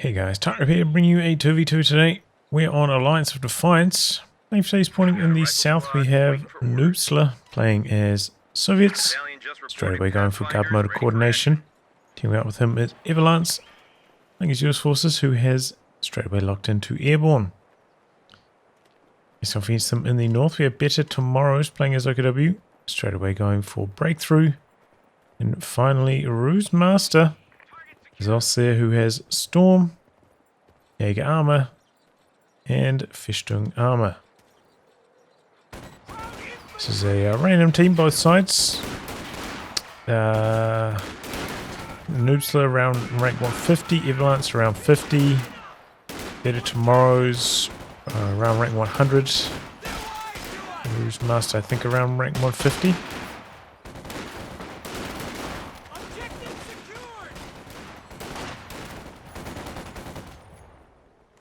Hey guys, Tucker here, bringing you a 2v2 today. We're on Alliance of Defiance. Playing today's pointing in the south, we have Noobstler playing as Soviets. Straight away going for guard motor coordination. Teaming up with him is Evalance, playing as US Forces, who has straight away locked into Airborne. Yourself against them in the north, we have BetterTomorrows playing as OKW. Straight away going for breakthrough. And finally, RuseMaster is Ostheer, who has Storm, Jaeger Armour, and Festung Armour. This is a random team, both sides. Noobstler around rank 150, Evalance around 50, BetterTomorrows around rank 100, RuseMaster I think around rank 150.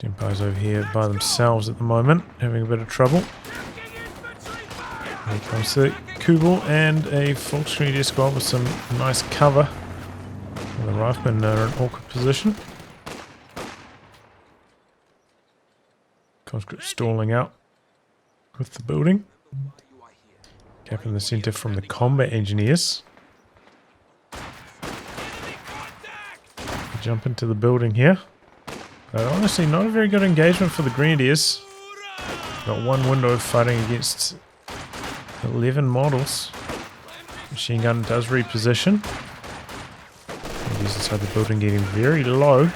Empire's over here by themselves at the moment, having a bit of trouble. Here comes the Kubel and a Volkskrieger squad with some nice cover. And the riflemen are in an awkward position. Conscript stalling out with the building. Gap in the center from the combat engineers. Jump into the building here. Honestly, not a very good engagement for the Grenadiers. Got one window fighting against 11 models. Machine gun does reposition. Grenadiers inside the building getting very low.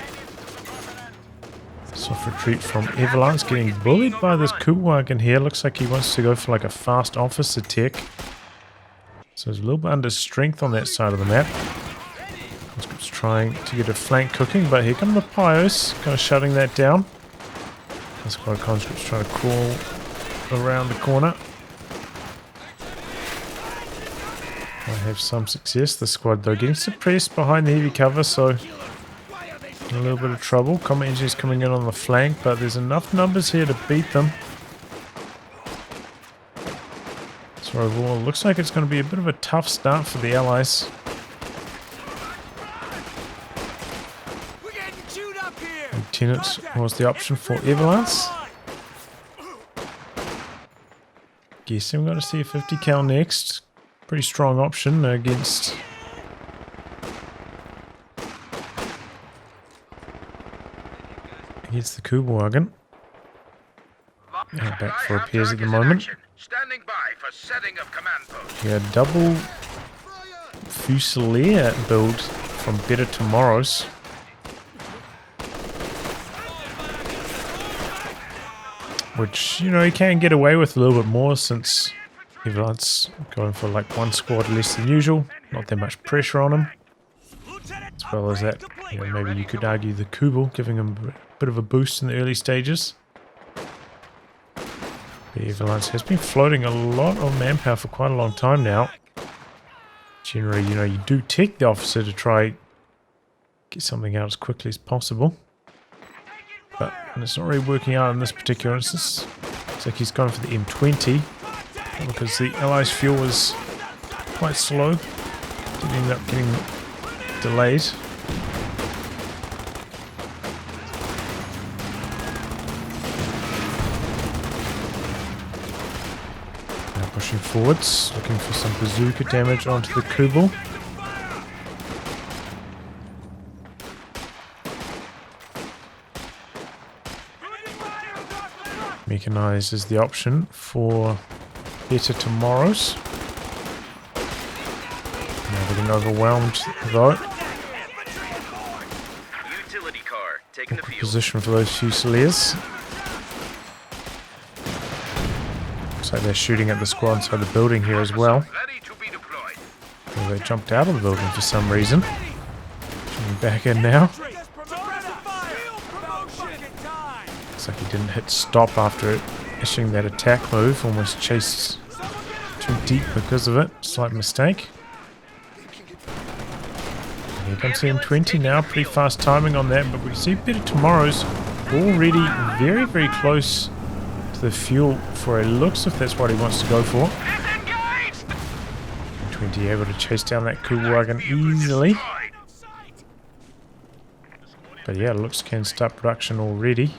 Soft retreat from Evalance, getting bullied by this Kuwagen here. Looks like he wants to go for like a fast officer tech. So he's a little bit under strength on that side of the map. Conscript's trying to get a flank cooking, but here come the Pios, kind of shutting that down. That's quite Conscript's trying to crawl around the corner. Might have some success. The squad though getting suppressed behind the heavy cover, so in a little bit of trouble. Combat engineers coming in on the flank, but there's enough numbers here to beat them. So overall, it looks like it's going to be a bit of a tough start for the Allies. Lieutenant was the option for Evalance. Guessing we've got to see a 50 cal next. Pretty strong option against the Kuwagen. Back for repairs at the moment. Yeah, double Fusilier build from BetterTomorrows. Which, you know, you can get away with a little bit more since Evalance going for like one squad less than usual. Not that much pressure on him. As well as that, you know, maybe you could argue the Kubel giving him a bit of a boost in the early stages. The Evalance has been floating a lot of manpower for quite a long time now. Generally, you know, you do tech the officer to try get something out as quickly as possible. But it's not really working out in this particular instance. Looks like he's going for the M20 because the Allies' fuel was quite slow. Did end up getting delayed. Now pushing forwards, looking for some bazooka damage onto the Kubel. Mechanized is the option for BetterTomorrows. Now they're getting overwhelmed though. Utility car taking the field. Position for those Fusiliers. Looks like they're shooting at the squad inside the building here as well. Well, they jumped out of the building for some reason. Coming back in now. Looks like he didn't hit stop after issuing that attack move. Almost chased too deep because of it. Slight mistake. And here comes the M20 now. Pretty fast timing on that. But we see BetterTomorrows already very, very close to the fuel for a looks if that's what he wants to go for. M20 able to chase down that Kuwagen easily. But yeah, looks can start production already.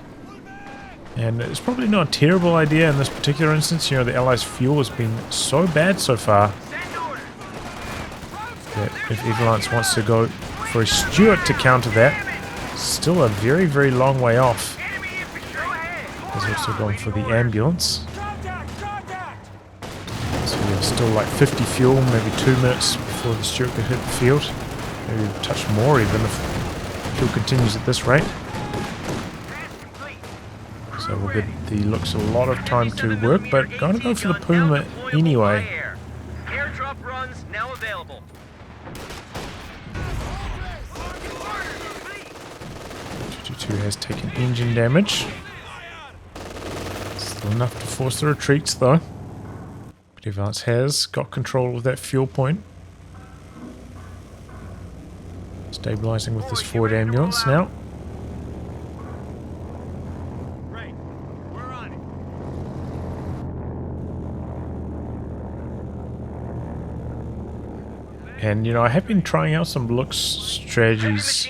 And it's probably not a terrible idea in this particular instance. You know, the Allies' fuel has been so bad so far that if Evalance wants to go for a Stuart to counter that, still a very, very long way off. He's also going for the ambulance. So yeah, still like 50 fuel, maybe 2 minutes before the Stuart could hit the field. Maybe a touch more even if fuel continues at this rate. So we'll get the looks a lot of time to work, but going to go for the Puma anyway. Airdrop runs now available. 222 has taken engine damage. Still enough to force the retreats though. But Defiance has got control of that fuel point. Stabilizing with this forward ambulance now. And, you know, I have been trying out some looks strategies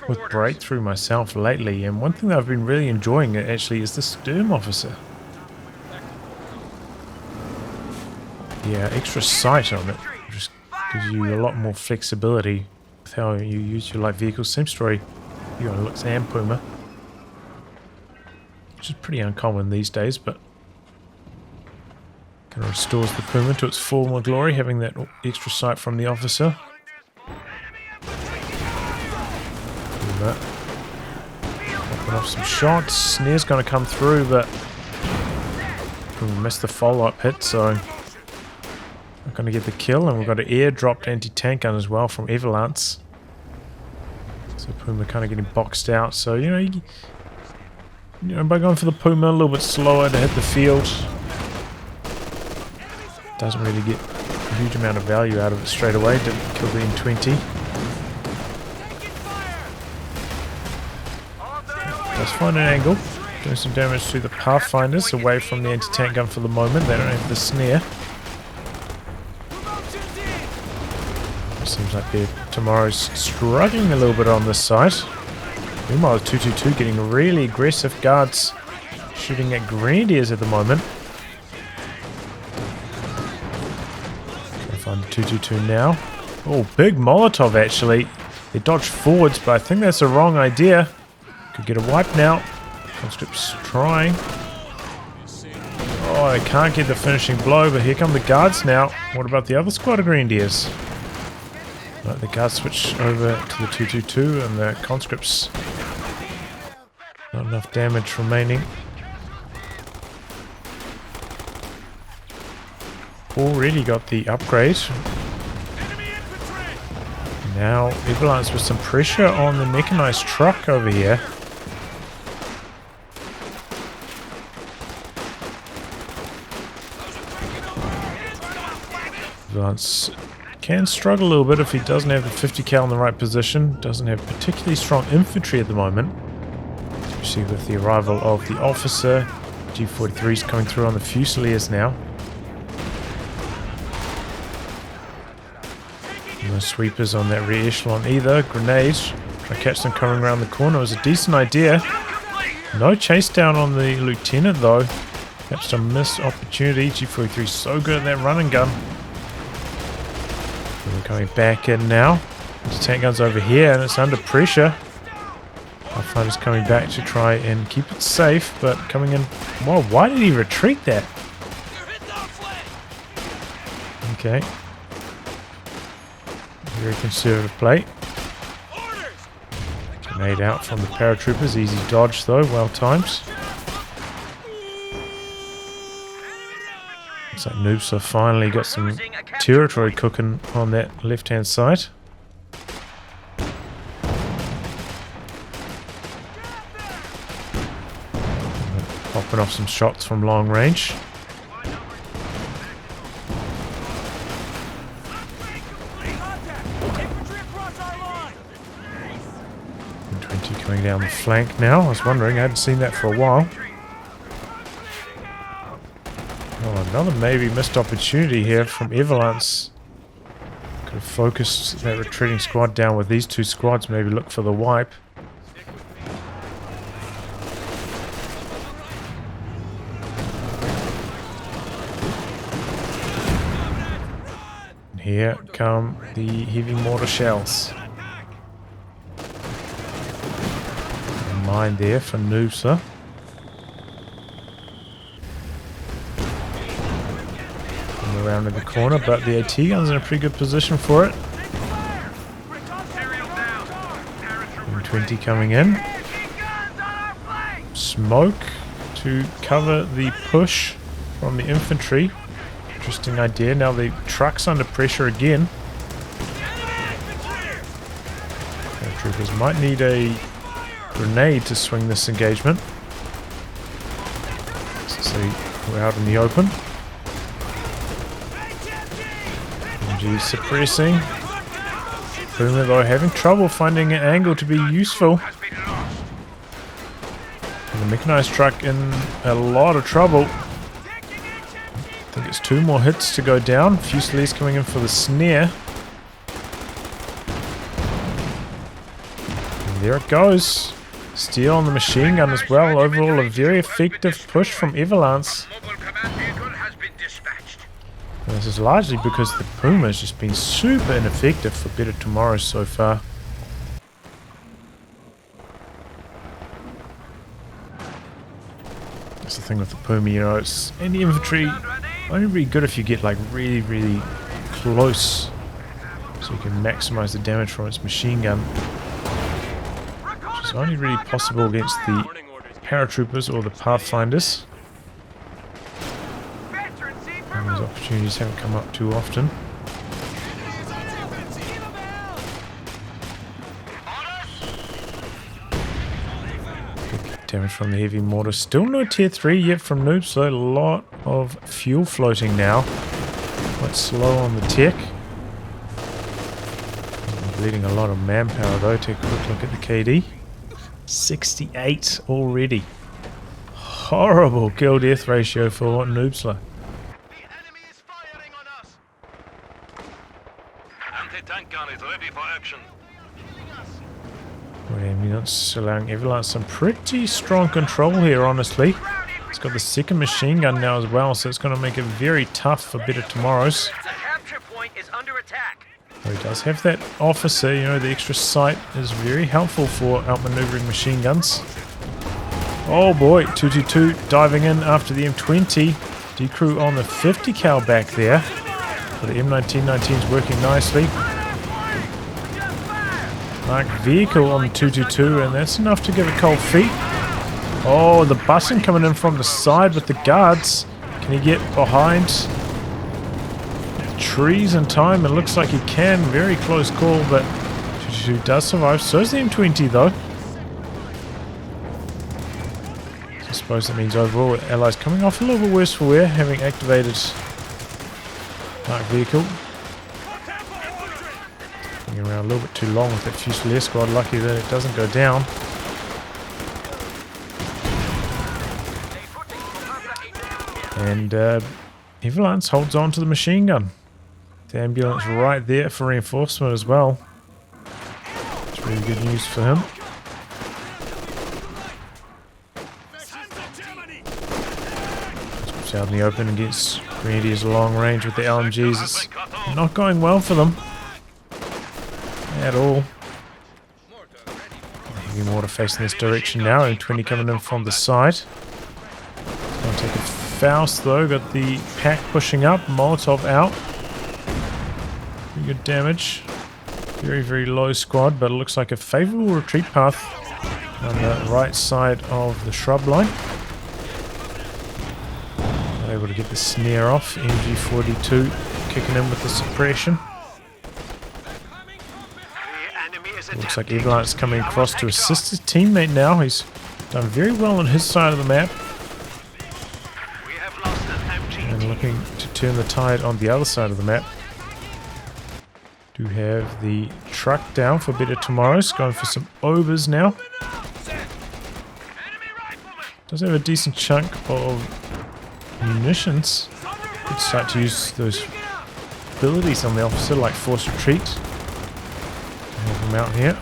with breakthrough myself lately, and one thing that I've been really enjoying actually is the Sturm Officer. Yeah, extra sight on it just gives you a lot more flexibility with how you use your light vehicles. Same story, you know, looks and Puma, which is pretty uncommon these days, but kind of restores the Puma to its former glory, having that extra sight from the officer. Popping off some shots. Snare's going to come through, but we missed the follow-up hit, so not going to get the kill. And we've got an airdropped anti-tank gun as well from Evalance. So Puma kind of getting boxed out. So you know, by going for the Puma a little bit slower to hit the field, doesn't really get a huge amount of value out of it straight away. Didn't kill the M20. Does find an angle. Doing some damage to the Pathfinders away from the anti-tank gun for the moment. They don't have the snare. It seems like BetterTomorrows struggling a little bit on this side. Meanwhile, 222 getting really aggressive. Guards shooting at Grenadiers at the moment. Find the 222 now. Oh, big Molotov actually. They dodged forwards, but I think that's the wrong idea. Could get a wipe now. Conscript's trying. Oh, they can't get the finishing blow, but here come the guards now. What about the other squad of Grenadiers? Right, the guards switch over to the 222 and the conscripts. Not enough damage remaining. Already got the upgrade. Now Evalance with some pressure on the mechanized truck over here. Evalance can struggle a little bit if he doesn't have the 50 cal in the right position. Doesn't have particularly strong infantry at the moment, especially with the arrival of the officer. G43's coming through on the Fusiliers now. No sweepers on that rear echelon either. Grenades. Try to catch them coming around the corner. It was a decent idea. No chase down on the lieutenant though. Perhaps a missed opportunity. G43 so good at that running gun. And we're coming back in now. The tank gun's over here and it's under pressure. Pathfinder's coming back to try and keep it safe, but coming in. Whoa, why did he retreat that? Okay. Very conservative play. Grenade out from the paratroopers. Easy dodge though, well timed. Looks like Noobstler finally got some territory cooking on that left hand side. Popping off some shots from long range. 20 coming down the flank now. I was wondering, I hadn't seen that for a while. Oh, another maybe missed opportunity here from Evalance. Could have focused that retreating squad down with these two squads, maybe look for the wipe. Here come the heavy mortar shells. Mine there for Noobstler. Come around in the corner, but the AT gun's in a pretty good position for it. 20 coming in. Smoke to cover the push from the infantry. Interesting idea. Now the truck's under pressure again. Troopers might need a grenade to swing this engagement. Let's see, we're out in the open. MG suppressing. Puma though having trouble finding an angle to be useful. And the mechanized truck in a lot of trouble. I think it's 2 more hits to go down. Fusiliers coming in for the snare. And there it goes. Steel on the machine gun as well. Overall a very effective push from Evalance. And this is largely because the Puma has just been super ineffective for BetterTomorrows so far. That's the thing with the Puma, you know, it's in the infantry only really good if you get like really close so you can maximize the damage from its machine gun. Which is only really possible against the paratroopers or the pathfinders. And those opportunities haven't come up too often. Good damage from the heavy mortar. Still no tier 3 yet from Noobstler, so a lot of fuel floating now. Quite slow on the tech. Bleeding a lot of manpower though. Take a quick look at the KD. 68 already. Horrible kill death ratio for Noobstler. Anti-tank gun is ready for action. That's allowing Evalance some pretty strong control here, honestly. It's got the second machine gun now as well, so it's going to make it very tough for BetterTomorrows. The capture point is under attack. He does have that officer, you know, the extra sight is very helpful for outmaneuvering machine guns. Oh boy, 222 diving in after the M20. Decrew on the 50 cal back there. But the M1919 is working nicely. Marked vehicle on the 222, and that's enough to give it cold feet. Oh, the busing coming in from the side with the guards. Can he get behind the trees in time? It looks like he can. Very close call, but 222 does survive. So is the M20 though. I suppose that means overall Allies coming off a little bit worse for wear, having activated marked vehicle. Being around a little bit too long with that Fusilier squad. Lucky that it doesn't go down. And Evalance holds on to the machine gun. The ambulance right there for reinforcement as well. It's really good news for him. Out in the open against Grenadiers long range with the LMGs. It's not going well for them at all. Heavy mortar facing this direction now, and 20 coming in from the side. Gonna take a Faust though, got the pack pushing up, Molotov out. Pretty good damage. Very low squad, but it looks like a favourable retreat path on the right side of the shrub line. Able to get the snare off. MG42 kicking in with the suppression. Looks like Evalance coming across to assist his teammate now. He's done very well on his side of the map. And looking to turn the tide on the other side of the map. Do have the truck down for BetterTomorrows. Going for some overs now. Does have a decent chunk of munitions. Could start to use those abilities on the officer like force retreat. Have them out here.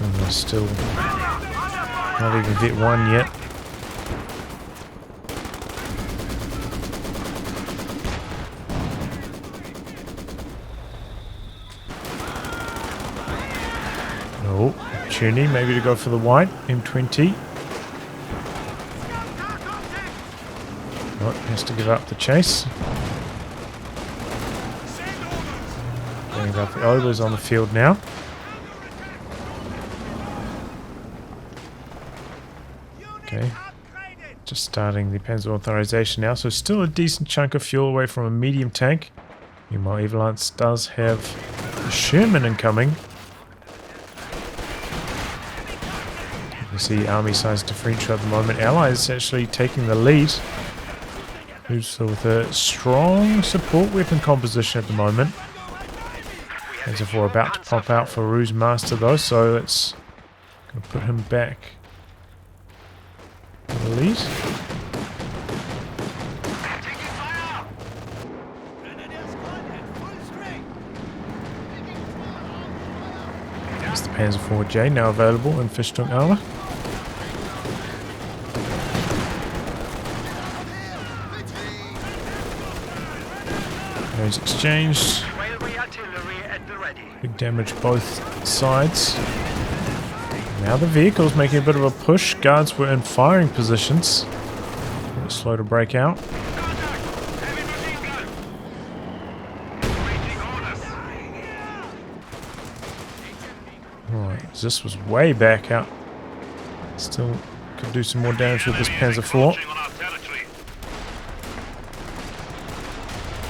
Puma still not even hit one yet. No, opportunity maybe to go for the white M20. No, has to give up the chase. Getting up the Obers on the field now. Okay, just starting the Panzer authorization now, so still a decent chunk of fuel away from a medium tank. Meanwhile, Evalance does have the Sherman incoming. You can see army size differential at the moment. Allies actually taking the lead. Who's with a strong support weapon composition at the moment. Panzer IV about to pop out for RuseMaster though, so it's going to put him back in the lead. There's the Panzer IV-J now available in Festung armor. Those exchanged. Big damage both sides. Now the vehicle's making a bit of a push. Guards were in firing positions. Slow to break out. Alright, this was way back out. Still could do some more damage with this Panzer IV.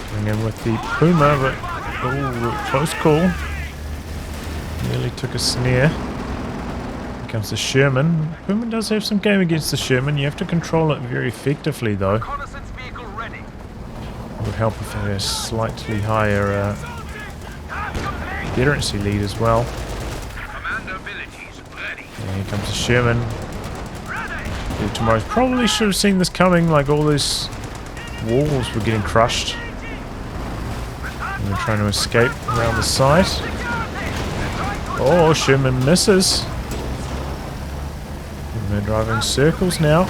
Coming in with the Puma, but oh, close call. Nearly took a snare. Here comes the Sherman. Puma does have some game against the Sherman. You have to control it very effectively though. It would help if it had a slightly higher veterancy lead as well. And here comes the Sherman. BetterTomorrows probably should have seen this coming, like all these walls were getting crushed. And they're trying to escape around the side. Oh, Sherman misses. And they're driving circles now.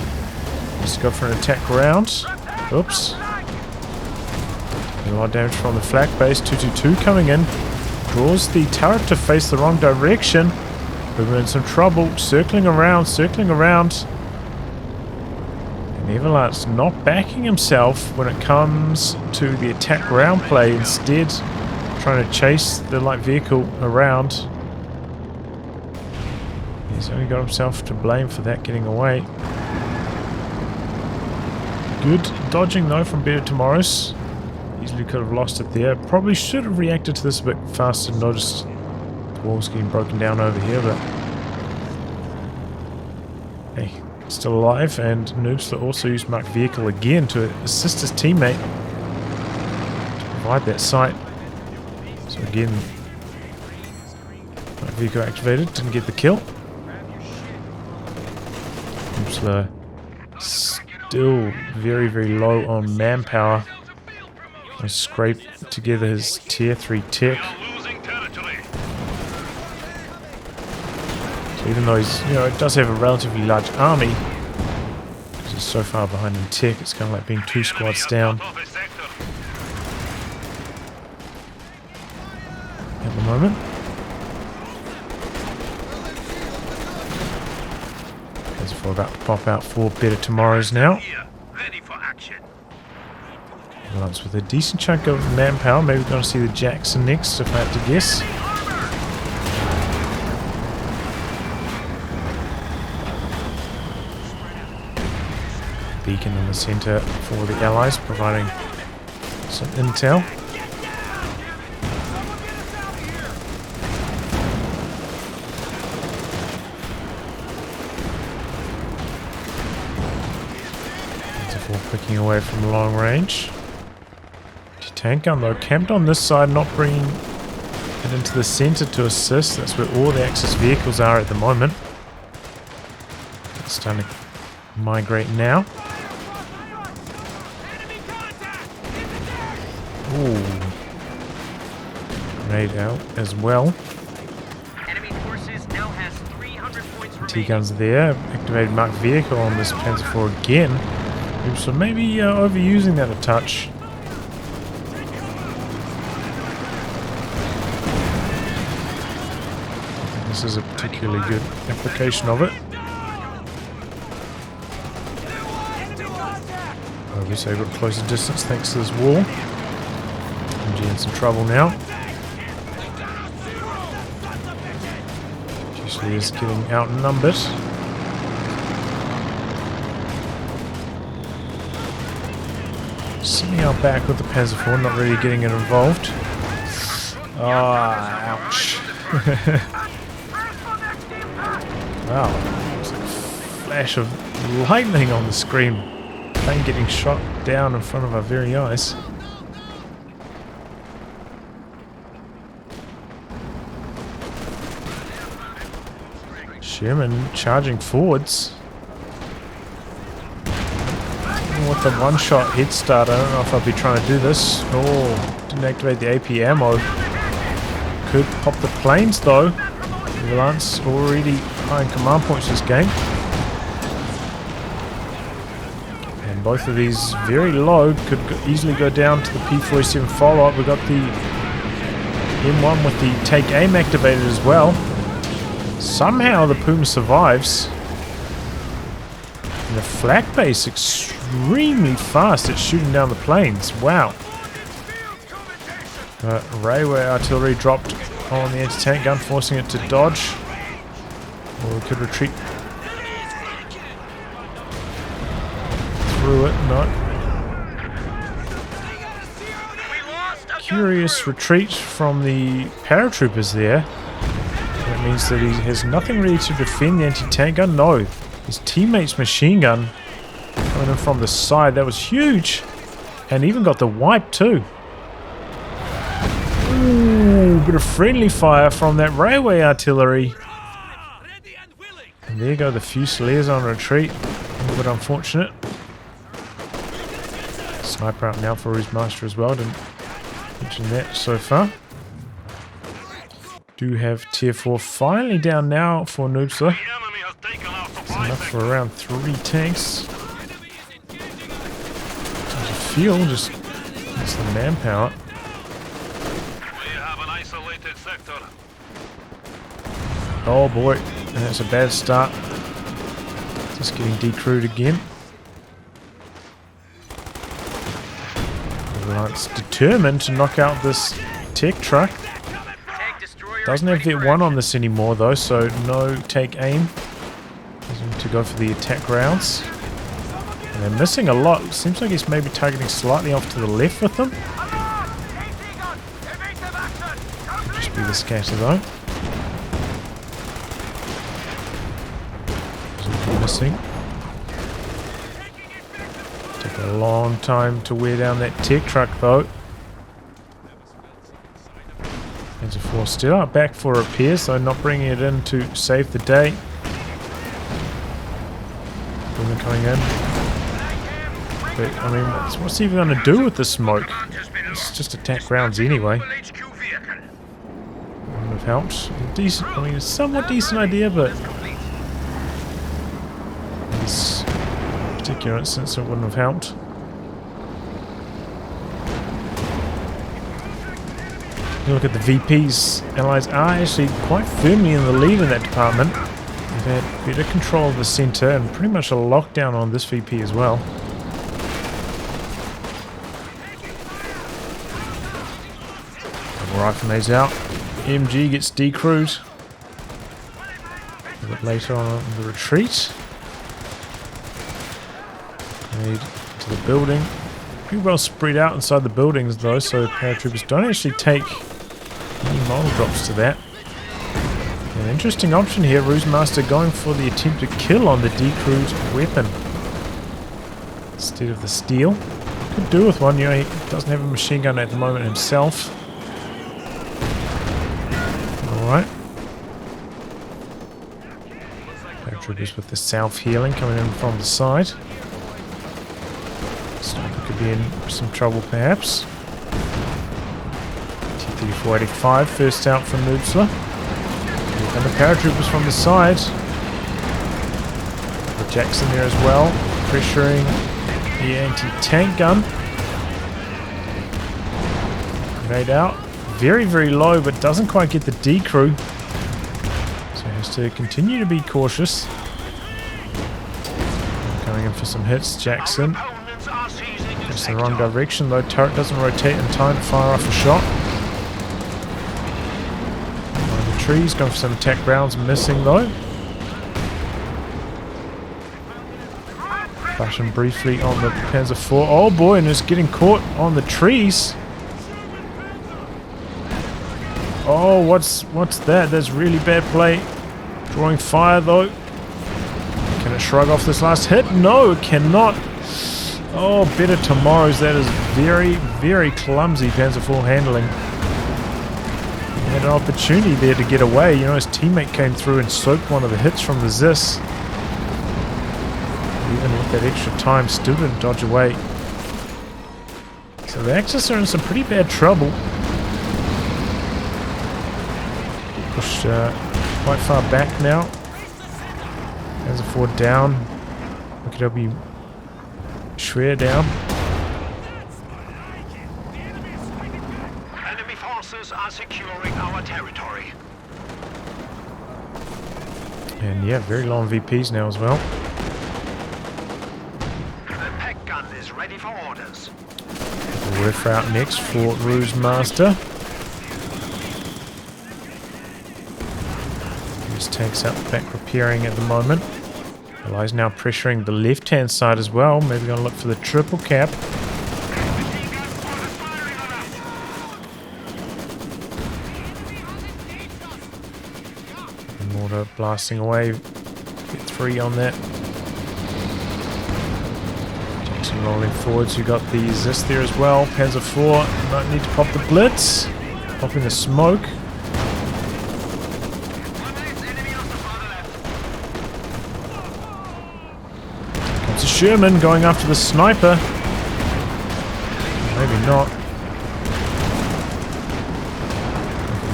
Let's go for an attack round. Oops. A lot of damage from the flak base. 222 coming in. Draws the turret to face the wrong direction. We're in some trouble. Circling around, circling around. And Evalance not backing himself when it comes to the attack round play. Instead, trying to chase the light vehicle around. He's only got himself to blame for that getting away. Good dodging though from BetterTomorrows. Easily could have lost it there. Probably should have reacted to this a bit faster. Noticed the wall's getting broken down over here, but hey, still alive. And Noobstler also used marked vehicle again to assist his teammate to provide that sight. So again, marked vehicle activated, didn't get the kill. Noobstler still very, very low on manpower. I scraped together his tier 3 tick. So even though he's, it does have a relatively large army, he's so far behind in tick, it's kind of like being 2 squads down at the moment. As for about to pop out for BetterTomorrows now. Evalance with a decent chunk of manpower. Maybe we're going to see the Jackson next, if I had to guess. Beacon in the centre for the Allies, providing some intel. Picking away from long range. Tank gun though, camped on this side, not bringing it into the centre to assist. That's where all the Axis vehicles are at the moment. It's starting to migrate now. Ooh. Grenade out as well. Enemy forces now has AT guns there. Activated marked vehicle on this Panzer IV again. So maybe overusing that a touch. This is a particularly good application of it. Obviously, got a closer distance thanks to this wall. MG in some trouble now. Usually is getting outnumbered. Sitting out back with the Panzer IV, not really getting it involved. Ah, ouch. Wow, it's like a flash of lightning on the screen. Plane getting shot down in front of our very eyes. Sherman charging forwards. With the one-shot head start, I don't know if I'll be trying to do this. Oh, didn't activate the AP ammo. Could pop the planes though. Evalance already high in command points this game. And both of these very low, could easily go down to the P-47 follow-up. We've got the M1 with the take aim activated as well. Somehow the Puma survives. And the flak base extremely fast at shooting down the planes. Wow. Railway artillery dropped on the anti-tank gun, forcing it to dodge. Or we could retreat through it. No. Curious retreat from the paratroopers there. That means that he has nothing really to defend the anti-tank gun. No. His teammate's machine gun coming in from the side. That was huge. And even got the wipe too. Ooh, bit of friendly fire from that railway artillery. And there go the Fusiliers on retreat. A little bit unfortunate. Sniper up now for RuseMaster as well. Didn't mention that so far. Do have tier 4 finally down now for Noobstler. That's enough for around 3 tanks. There's a fuel, just it's the manpower. Oh boy, and that's a bad start. Just getting decrewed again. Evalance determined to knock out this tech truck. Doesn't have Vet 1 on this anymore though, so no take aim. Doesn't to go for the attack rounds. And they're missing a lot. Seems like he's maybe targeting slightly off to the left with them. Could just be the scatter though. Missing. Take a long time to wear down that tech truck though. Panzer IV still out back for repairs, so not bringing it in to save the day. Women coming in. But I mean, what's he going to do with the smoke? It's just attack rounds anyway. Wouldn't have helped. Decent. I mean, it's a somewhat decent idea, but in this particular instance, it wouldn't have helped. You look at the VPs, Allies are actually quite firmly in the lead in that department. They've had better control of the centre and pretty much a lockdown on this VP as well. Rifleman's out. MG gets decrewed. A bit later on the retreat. Made to the building. Pretty well spread out inside the buildings though, so paratroopers don't actually take any model drops to that. An interesting option here, RuseMaster going for the attempted kill on the decrewed weapon instead of the steel. Could do with one, you know, he doesn't have a machine gun at the moment himself. Alright. Paratroopers with the self-healing coming in from the side. Sniper could be in some trouble perhaps. T-3485 first out from Noobstler. And the paratroopers from the side. Jackson there as well, pressuring the anti-tank gun. Grenade out. Very, very low, but doesn't quite get the D crew. So has to continue to be cautious. Going in for some hits. Jackson. It's the wrong direction though. Turret doesn't rotate in time to fire off a shot. Behind the trees, going for some attack rounds, missing though. Flashing briefly on the Panzer IV. Oh boy, and it's getting caught on the trees. Oh, what's that? That's really bad play. Drawing fire though. Can it shrug off this last hit? No, it cannot. Oh, BetterTomorrows. That is very, very clumsy Panzer IV handling. He had an opportunity there to get away. You know, his teammate came through and soaked one of the hits from the Zis. Even with that extra time, still didn't dodge away. So the Axis are in some pretty bad trouble. Pushed quite far back now. Panzer IV down. Look at LB Schwer down. Enemy forces are securing our territory. And yeah, very long VPs now as well. Is ready for orders. Riff out next for RuseMaster. His tank's out the back repairing at the moment. Allies now pressuring the left hand side as well. Maybe gonna look for the triple cap. And mortar blasting away. Get 3 on that. Rolling forwards, you got the Zis there as well. Panzer IV might need to pop the Blitz. Popping the smoke. Comes a Sherman going after the sniper. Maybe not.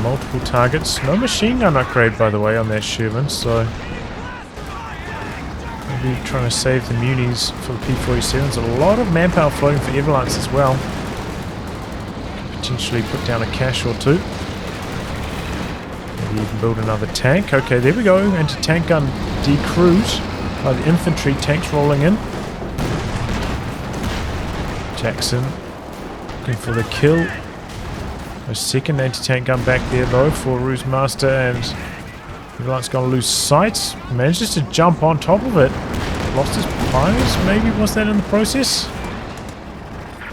Multiple targets. No machine gun upgrade, by the way, on that Sherman, so trying to save the munis for the P-47s. A lot of manpower floating for Evalance as well. Could potentially put down a cache or 2. Maybe even build another tank. Okay, there we go. Anti-tank gun decrewed by the infantry. Tanks rolling in. Jackson looking for the kill. A second anti-tank gun back there though for RuseMaster, and Evalance gonna lose sight. Manages to jump on top of it. Lost his prize, maybe? Was that in the process?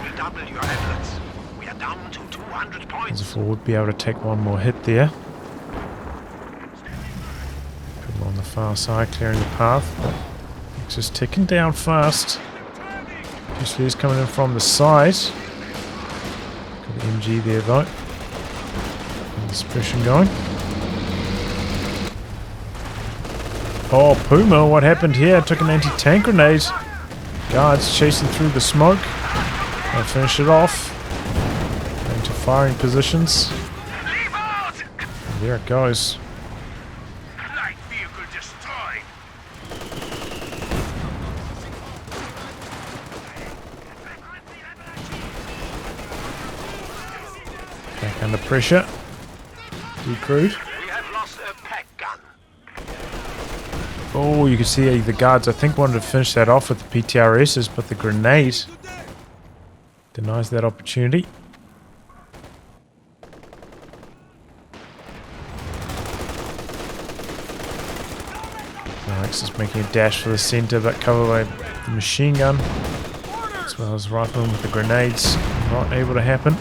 We double your efforts. We are down to 200 points. Panzer IV would be able to take one more hit there. Put him on the far side, clearing the path. It's just ticking down fast. Fusiliers coming in from the side. Got the MG there though. And the suppression going. Oh, Puma, what happened here? Took an anti-tank grenade. Guards chasing through the smoke. I'll finish it off. Into firing positions. And there it goes. Light vehicle destroyed. Back under pressure. Decrewed. We have lost a pack gun. Oh, you can see the guards, I think, wanted to finish that off with the PTRSs, but the grenade denies that opportunity. Alex is making a dash for the center, but covered by the machine gun, as well as rifleman with the grenades. Not able to happen.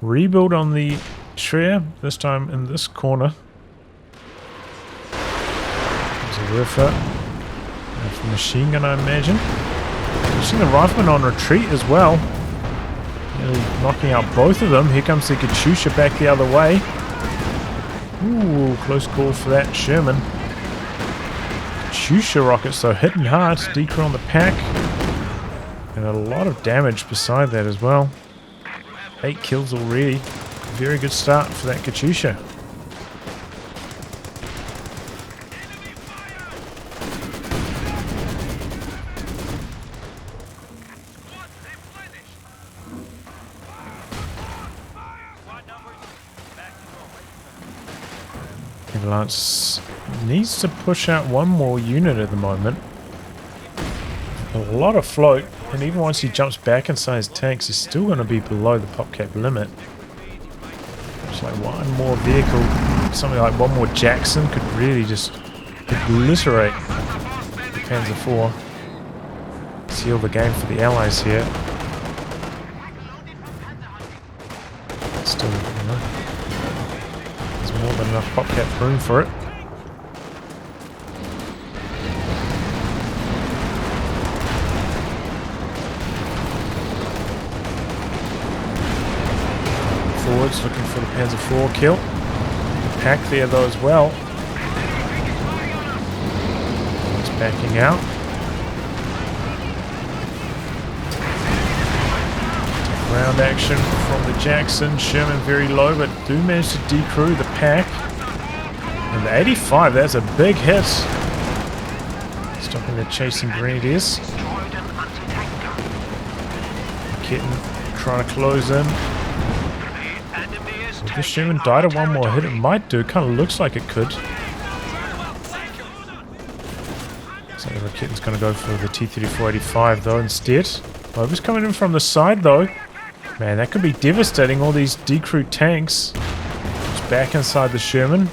Rebuild on the Schwer, this time in this corner. Riffer. From machine gun, I imagine. We've seen the rifleman on retreat as well. Nearly knocking out both of them. Here comes the Katyusha back the other way. Ooh, close call for that Sherman. Katyusha rockets though, hitting hard. Decrew on the pack. And a lot of damage beside that as well. 8 kills already. Very good start for that Katyusha. Evalance needs to push out one more unit at the moment. A lot of float, and even once he jumps back inside his tanks, he's still going to be below the pop cap limit. It's like one more vehicle, something like one more Jackson could really just obliterate the Panzer IV. Seal the game for the Allies here. Still, you know, there's more than enough pop cap room for it. Forwards looking for the Panzer IV kill. The pack there though as well. It's backing out. Ground action from the Jackson. Sherman very low, but do manage to decrew the pack. And the 85, that's a big hit. Stopping the chasing Grenadiers. Kitten trying to close in. If the Sherman died at one more hit, it might do. It kind of looks like it could. So the Kitten's going to go for the T-34-85 though instead. Over's coming in from the side though. Man, that could be devastating. All these decrewed tanks. It's back inside the Sherman.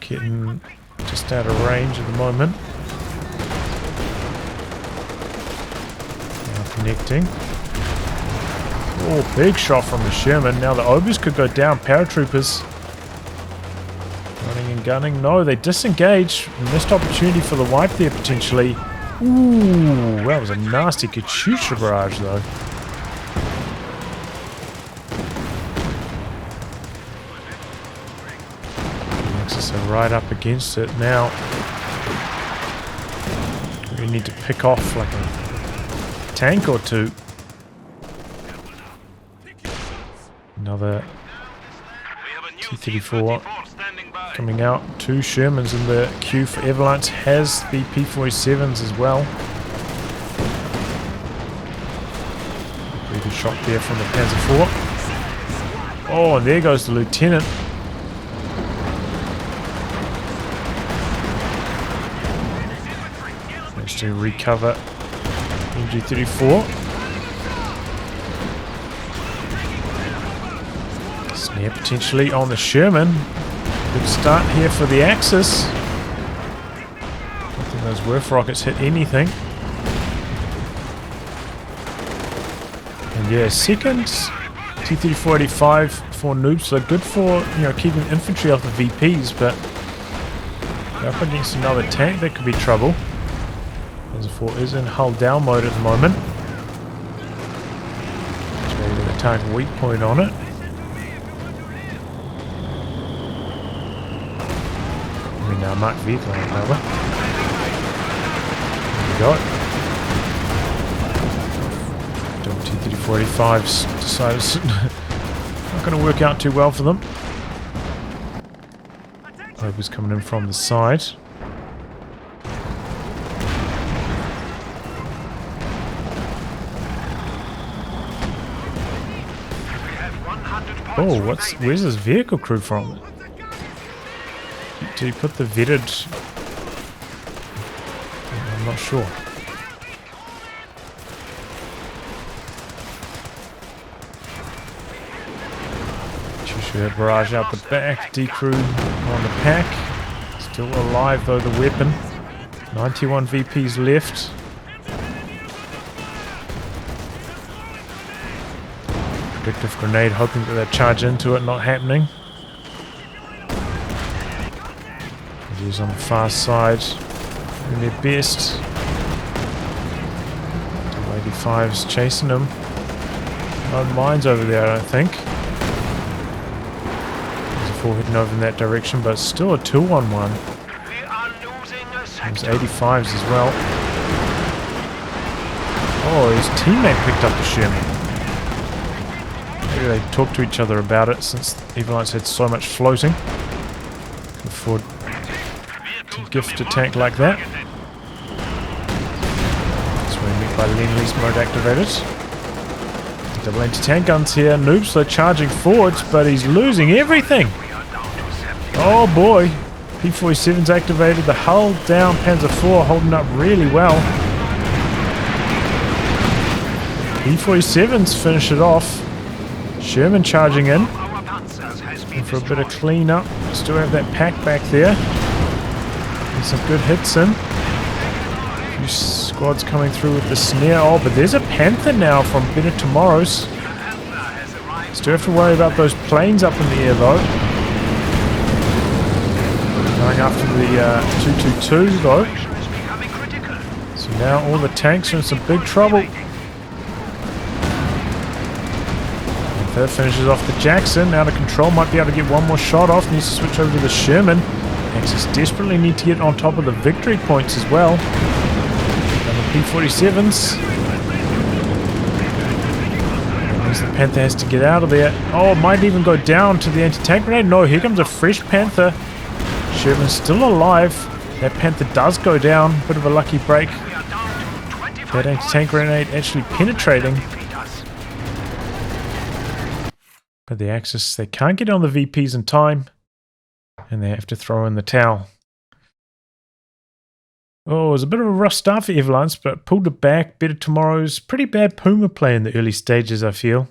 Getting just out of range at the moment. Now connecting. Oh, big shot from the Sherman. Now the Obers could go down. Paratroopers running and gunning. No, they disengage. Missed opportunity for the wipe there potentially. Ooh, that was a nasty Katyusha barrage though. Nexus are right up against it now. We need to pick off like a tank or two. Another T-34 coming out. Two Shermans in the queue for Evalance. Has the P-47s as well. Pretty good shot there from the Panzer IV. Oh, and there goes the Lieutenant. Managed to recover MG-34. Snare potentially on the Sherman. Good start here for the Axis. Don't think those Werf rockets hit anything. And yeah, second T-34-85 for Noobstler. Good for, you know, keeping infantry off the VPs, but up against another tank, that could be trouble. Panzer IV is in hull down mode at the moment. Just ready to attack weak point on it. Now marked vehicle over. There we go. T-34-85's decided it's not going to work out too well for them. Over's coming in from the side. Oh, where's this vehicle crew from? Did he put the vetted? I'm not sure. Katyusha barrage out the back. Decrew on the pack. Still alive though, the weapon. 91 VPs left. Predictive grenade, hoping that they charge into it, not happening. He's on the far side, doing their best. 285's chasing him. No mines over there, I don't think. There's a 4 heading over in that direction, but still a 2-1-1. There's 85's as well. Oh, his teammate picked up the Sherman. Maybe they talked to each other about it since Evalance had so much floating. Can afford to gift a tank like that. That's where we meet by Lend-Lease mode activated. Double anti-tank guns here. Noobstler charging forwards, but he's losing everything. Oh boy. P-47's activated. The hull down. Panzer IV holding up really well. P-47's finish it off. Sherman charging in. Our panzers has been And for a bit of destroyed. clean up. Still have that pack back there. And some good hits in. A few squads coming through with the snare. Oh, but there's a Panther now from BetterTomorrows. Panther has arrived. Still have to worry about those planes up in the air though. Going after the 222 though. Situation is becoming critical. So now all the tanks are in some big trouble. That finishes off the Jackson. Out of control. Might be able to get one more shot off. Needs to switch over to the Sherman. Axis desperately need to get on top of the victory points as well. And the P-47s. That means the Panther has to get out of there. Oh, it might even go down to the anti-tank grenade. No, here comes a fresh Panther. Sherman's still alive. That Panther does go down. Bit of a lucky break. We are down to 25 That anti-tank grenade actually penetrating. defeat us. But the Axis, they can't get on the VPs in time. And they have to throw in the towel. Oh, it was a bit of a rough start for Evalance, but pulled it back. BetterTomorrows. Pretty bad Puma play in the early stages, I feel.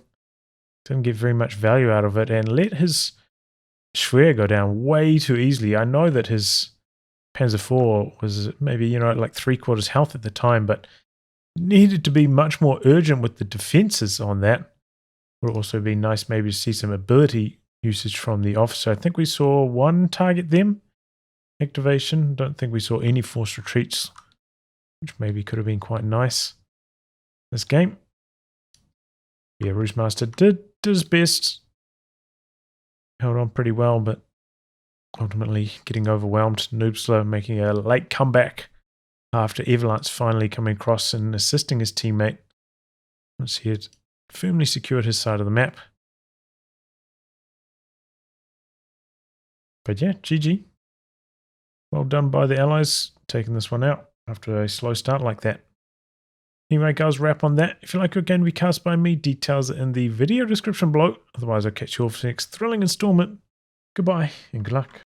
Didn't get very much value out of it and let his Schwer go down way too easily. I know that his Panzer IV was maybe, like 3/4 health at the time, but needed to be much more urgent with the defenses on that. Would also be nice maybe to see some ability usage from the officer. I think we saw one target them activation. Don't think we saw any forced retreats, which maybe could have been quite nice this game. Yeah, RuseMaster did his best. Held on pretty well, but ultimately getting overwhelmed. Noobstler making a late comeback after Evalance finally coming across and assisting his teammate once he had firmly secured his side of the map. But yeah, GG. Well done by the Allies taking this one out after a slow start like that. Anyway, guys, wrap on that. If you like your game to be cast by me, details are in the video description below. Otherwise, I'll catch you all for the next thrilling installment. Goodbye and good luck.